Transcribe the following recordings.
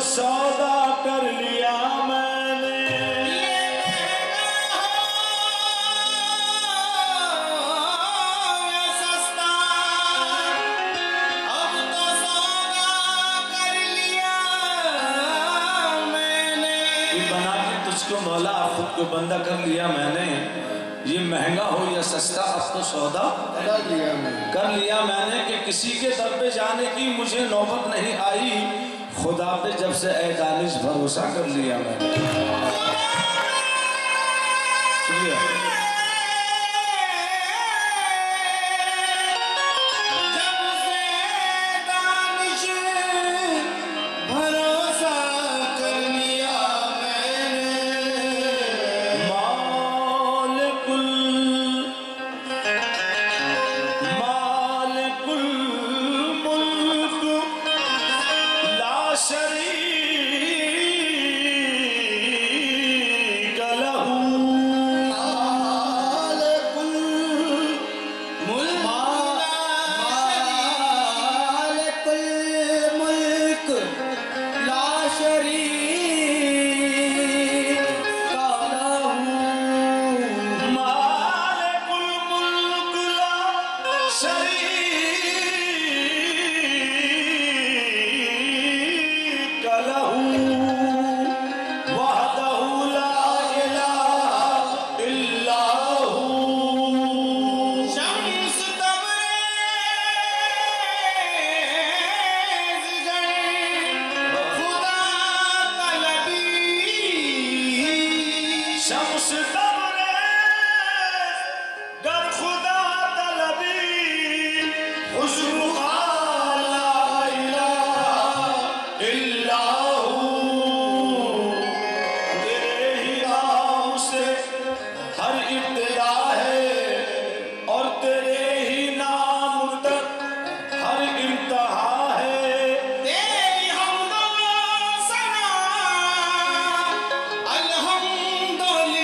सौदा कर लिया मैंने, सस्ता अब तो सौदा कर लिया मैंने। ये बना के तुझको मौला खुद को बंदा कर लिया मैंने। ये महंगा हो या सस्ता अब तो सौदा कर लिया मैंने कि किसी के दर पे जाने की मुझे नौबत नहीं आई। खुदा पे जब से ए दानिश भरोसा कर लिया मैंने। सुनिए जब से दानिश भरोसा कर लिया मैंने। मालिकुल मुल्क ला शरीक लहू। मालिकुल मुल्क ला शरीक लहू। मालिकुल मुल्क ला शरीक लहू वहदहू ला इलाहा इल्ला हू। शम्स तबरेज़ गए खुदा तलबी। शम्स तबरेज़ गर खुदा तलबी। खुशबू ला इलाहा इल्ला हू। तेरे ही नाम से हर इब्तिदा है और तेरे ही नाम तक हर इंतहा है। तेरी हमदो सना अल्हम्दुलिल्लाह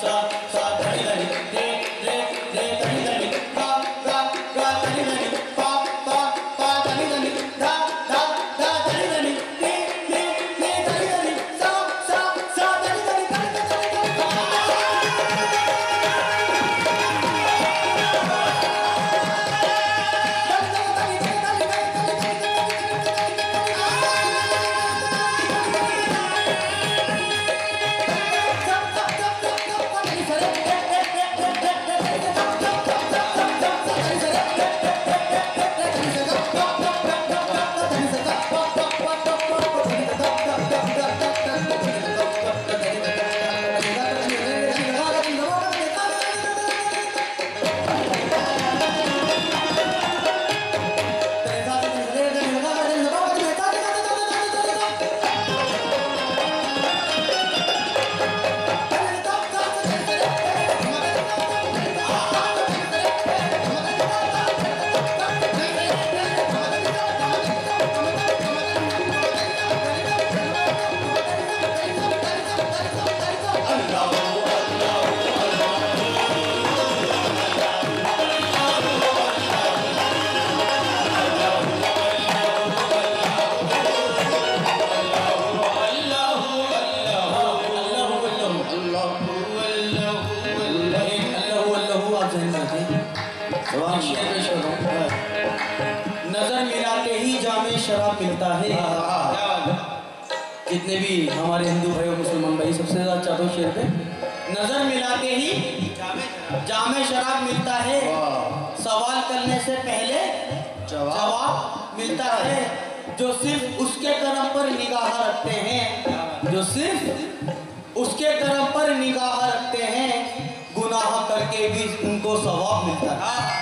सा सा धनी धनी रे रे रे धनी धनी गा गा गा धनी धनी पा पा पा धनी धनी धा धा धा धनी धनी रे रे रे धनी धनी सा सा सा धनी धनी धनी धनी नजर मिलाते ही जामे शराब मिलता है। जितने भी हमारे हिंदू भाई और मुसलमान भाई सबसे ज्यादा चारों शेर पे नजर मिलाते ही जामे शराब मिलता है। सवाल करने से पहले जवाब मिलता है। जो सिर्फ उसके करम पर निगाह रखते हैं, जो सिर्फ उसके करम पर निगाह रखते हैं, गुनाह करके भी उनको सवाब मिलता है।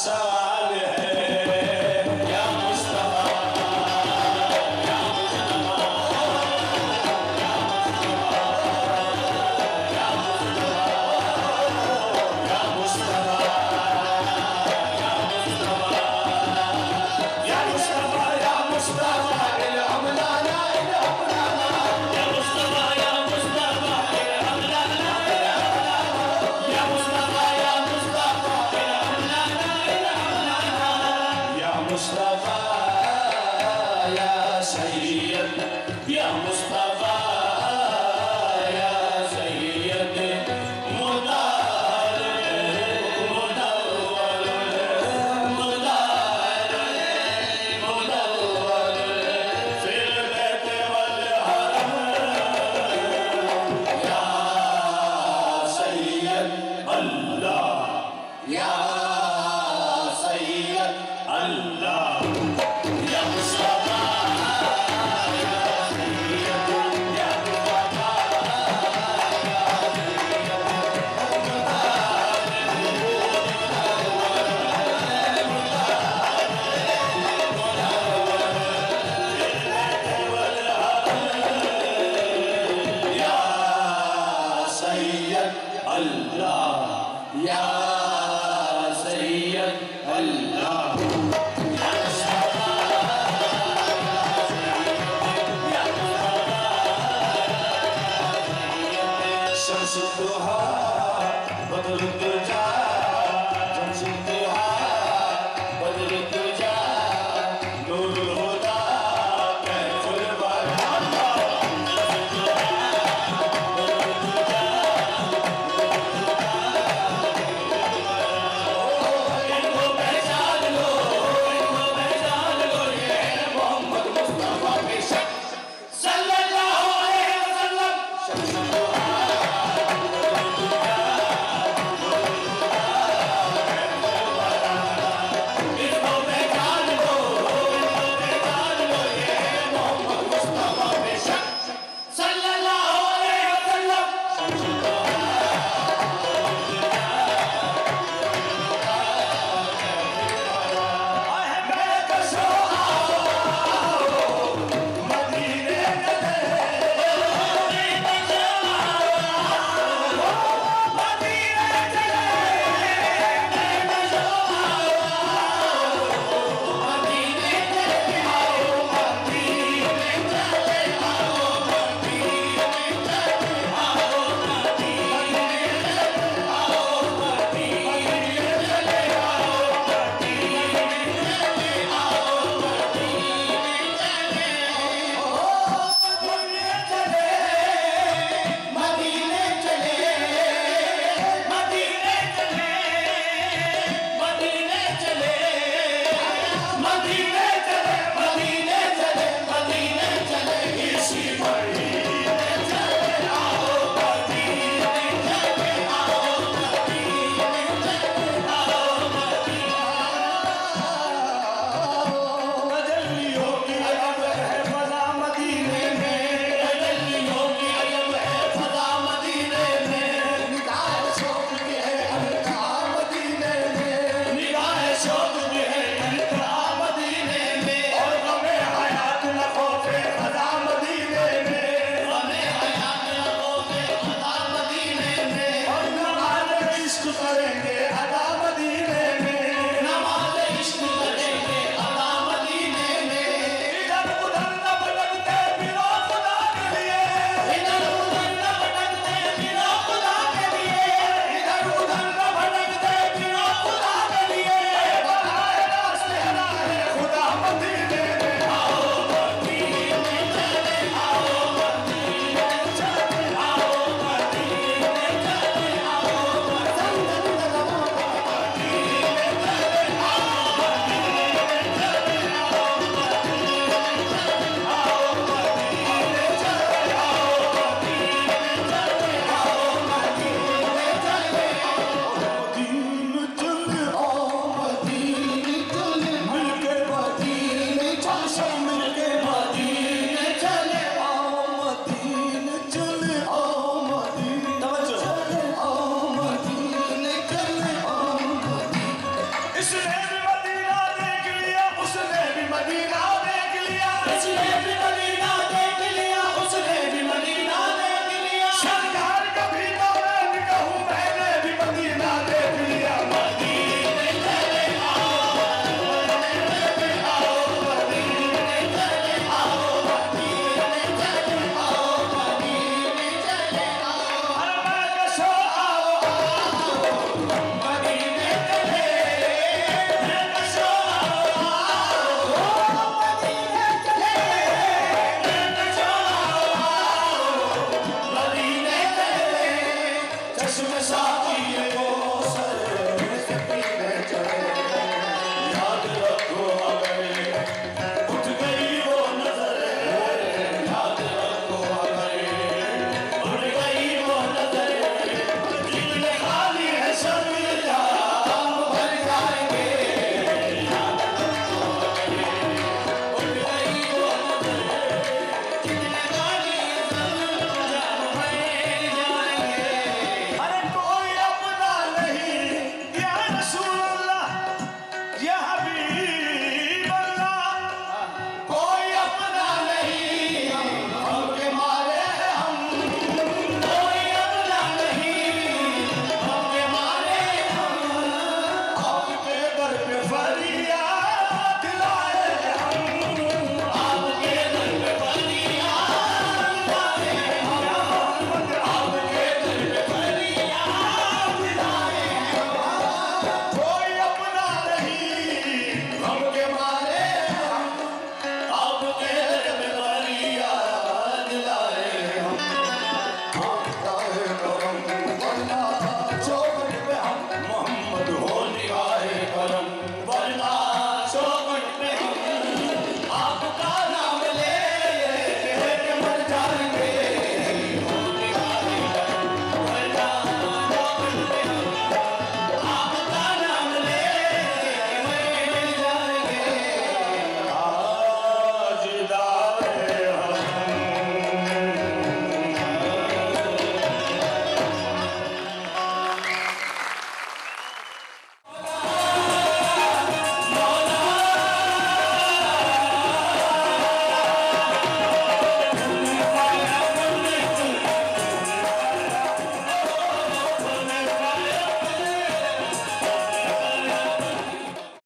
सवाल है या मुस्तफा, या मुस्तफा, या मुस्तफा, या मुस्तफा, या मुस्तफा, या मुस्तफा, या मुस्तफा, या मुस्तफा, इल्हम लाना, इल्हम लाना, या मुस्तफा, या मुस्तफा, इल्हम लाना, इल्हम लाना, या मुस्तफा, या मुस्तफा, इल्हम लाना, इल्हम लाना, या मुस्तफा, या सैयद, या मुस्तफा, या सैयद, मुदार, मुदव्वल, मुदार, मुदव्वल, फिल बैत वल हरम, या सैयद अल्लाह, या सैयद अल्लाह, या मुस्तफा, या सैयद मदीना देख लिया, उसने भी मदीना देख लिया, उसने भी मदीना देख लिया। सरकार कभी तो मैं भी कहूँ मैंने भी मदीना देख लिया। मदीने चले आओ, मदीने चले आओ, मदीने चले आओ, मदीने चले आओ, मदीने चले आओ। हर मैं कसो आओ मदीने चले, मैं कसो आओ मदीने चले, मैं कसो मदीने चले। चश्मे साथी को सर से पीने चले। याद रखो अगर उठ गई वो नजर, याद रखो अगर उठ गई वो नजर, दिल में खाली है सब जाम भर जाएंगे। याद रखो अगर उठ गई वो नजर, दिल में खाली है सब जाम भर जाएंगे। अरे कोई अपना नहीं या रसूल अल्लाह, यह